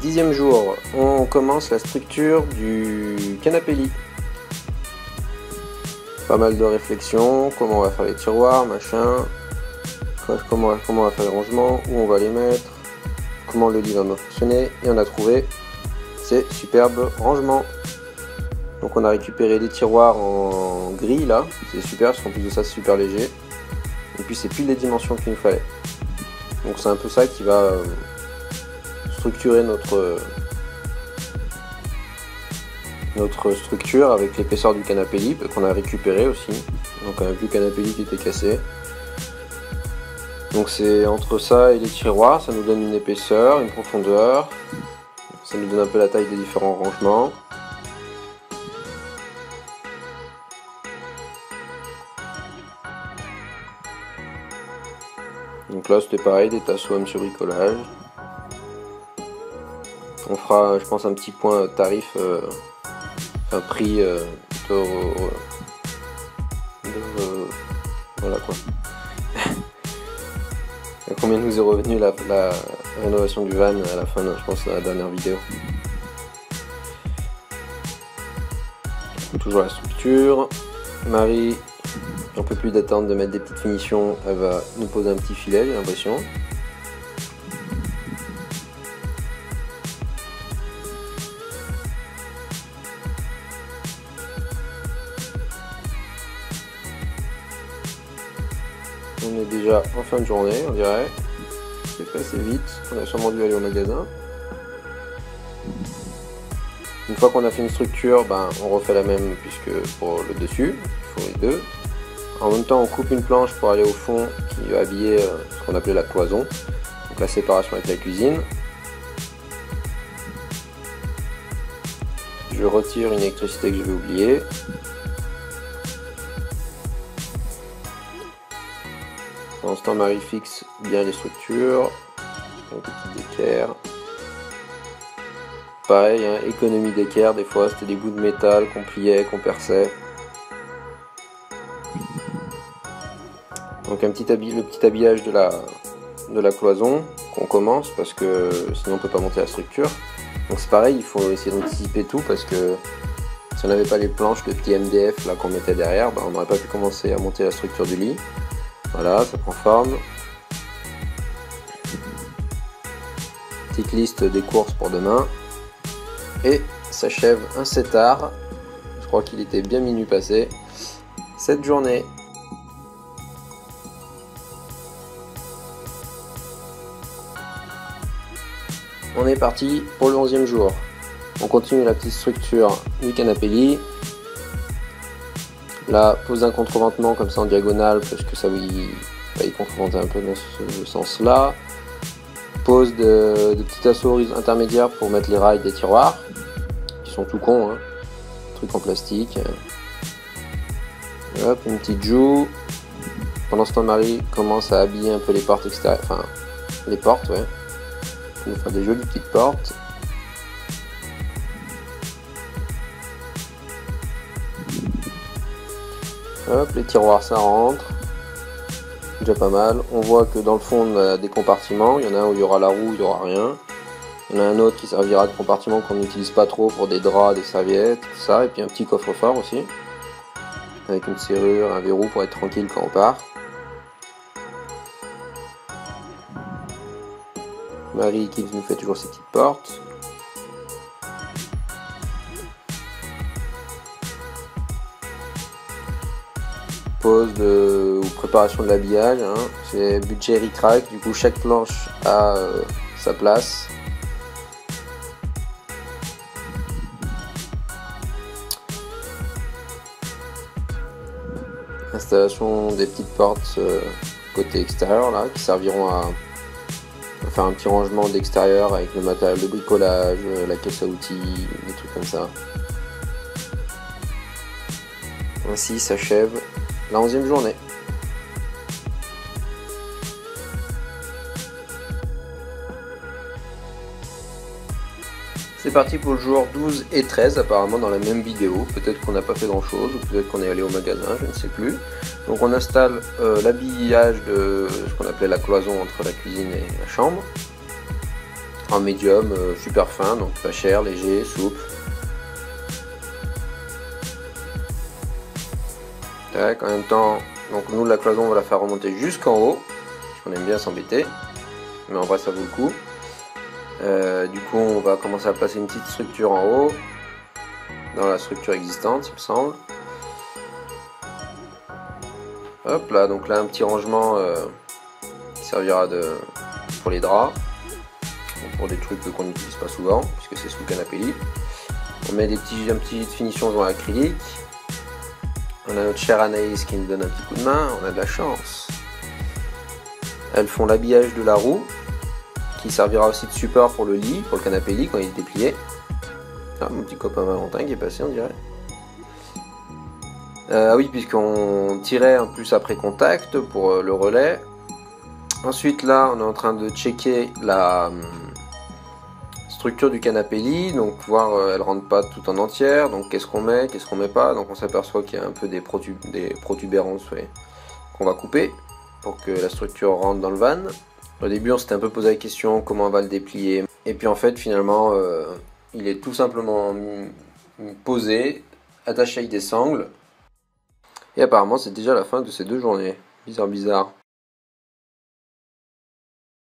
10e jour, on commence la structure du canapé lit. Pas mal de réflexions, comment on va faire les tiroirs, machin, comment on va faire les rangements, où on va les mettre, comment le lit va fonctionner, et on a trouvé ces superbes rangements. Donc on a récupéré des tiroirs en gris là, c'est super parce qu'en plus de ça c'est super léger, et puis c'est pile les dimensions qu'il nous fallait. Donc c'est un peu ça qui va structurer notre structure avec l'épaisseur du canapé lit qu'on a récupéré aussi. Donc un vieux canapé lit qui était cassé. Donc c'est entre ça et les tiroirs, ça nous donne une épaisseur, une profondeur, ça nous donne un peu la taille des différents rangements. Donc là c'était pareil, des tasseaux sur bricolage. On fera je pense un petit point tarif, un prix voilà quoi. Combien nous est revenu la rénovation du van à la fin, je pense, de la dernière vidéo. Toujours la structure. Marie, on peut plus d'attendre de mettre des petites finitions, elle va nous poser un petit filet, j'ai l'impression. On est déjà en fin de journée, on dirait. C'est passé vite, on a sûrement dû aller au magasin. Une fois qu'on a fait une structure, on refait la même puisque pour le dessus, il faut les deux. En même temps, on coupe une planche pour aller au fond qui va habiller ce qu'on appelait la cloison, donc la séparation avec la cuisine. Je retire une électricité que je vais oublier. Pendant ce temps, Marie fixe bien les structures, avec des petits équerres. Pareil, hein, économie d'équerre, des fois c'était des bouts de métal qu'on pliait, qu'on perçait. Donc le petit habillage de la cloison qu'on commence parce que sinon on peut pas monter la structure. Donc c'est pareil, il faut essayer d'anticiper tout parce que si on n'avait pas les planches, le petit MDF là qu'on mettait derrière, on n'aurait pas pu commencer à monter la structure du lit. Voilà, ça prend forme. Petite liste des courses pour demain. Et s'achève un 7h. Je crois qu'il était bien minuit passé. Cette journée. On est parti pour le 11e jour. On continue la petite structure du canapé lit. Là, pose d'un contreventement comme ça en diagonale parce que ça va y contreventer un peu dans ce sens-là. Pose de petits assauts intermédiaires pour mettre les rails des tiroirs, qui sont tout cons, hein. Truc en plastique. Hop, une petite joue. Pendant ce temps, Marie commence à habiller un peu les portes extérieures, enfin les portes, ouais. On va faire des jolies petites portes. Hop, les tiroirs ça rentre, déjà pas mal. On voit que dans le fond on a des compartiments, il y en a un où il y aura la roue, il n'y aura rien. Il y en a un autre qui servira de compartiment qu'on n'utilise pas trop pour des draps, des serviettes, tout ça. Et puis un petit coffre-fort aussi, avec une serrure, un verrou pour être tranquille quand on part. Marie qui nous fait toujours ses petites portes. Pose ou préparation de l'habillage, hein. C'est budget ric-rac, du coup chaque planche a sa place. Installation des petites portes côté extérieur là, qui serviront à faire un petit rangement d'extérieur avec le matériel de bricolage, la caisse à outils, des trucs comme ça. Ainsi s'achève la 11e journée. C'est parti pour le jour 12 et 13 apparemment dans la même vidéo. Peut-être qu'on n'a pas fait grand chose ou peut-être qu'on est allé au magasin, je ne sais plus. Donc on installe l'habillage de ce qu'on appelait la cloison entre la cuisine et la chambre. en médium, super fin, donc pas cher, léger, souple. Tac, en même temps, donc nous la cloison on va la faire remonter jusqu'en haut, parce qu'on aime bien s'embêter, mais en vrai ça vaut le coup. Du coup on va commencer à placer une petite structure en haut, dans la structure existante il me semble. Hop là, donc là un petit rangement qui servira pour les draps, pour des trucs qu'on n'utilise pas souvent, puisque c'est sous le canapé lit. On met une petite finition dans l'acrylique. On a notre chère Anaïs qui nous donne un petit coup de main, on a de la chance. Elles font l'habillage de la roue, qui servira aussi de support pour le lit, pour le canapé lit quand il est déplié. Ah, mon petit copain Valentin qui est passé on dirait. Ah oui, puisqu'on tirait en plus après contact pour le relais. Ensuite là, on est en train de checker la structure du canapé lit, donc voir elle rentre pas tout en entière, donc qu'est-ce qu'on met pas, donc on s'aperçoit qu'il y a un peu des protubérances qu'on va couper pour que la structure rentre dans le van. Au début on s'était un peu posé la question comment on va le déplier, et puis en fait finalement il est tout simplement posé, attaché avec des sangles, et apparemment c'est déjà la fin de ces 2 journées. Bizarre.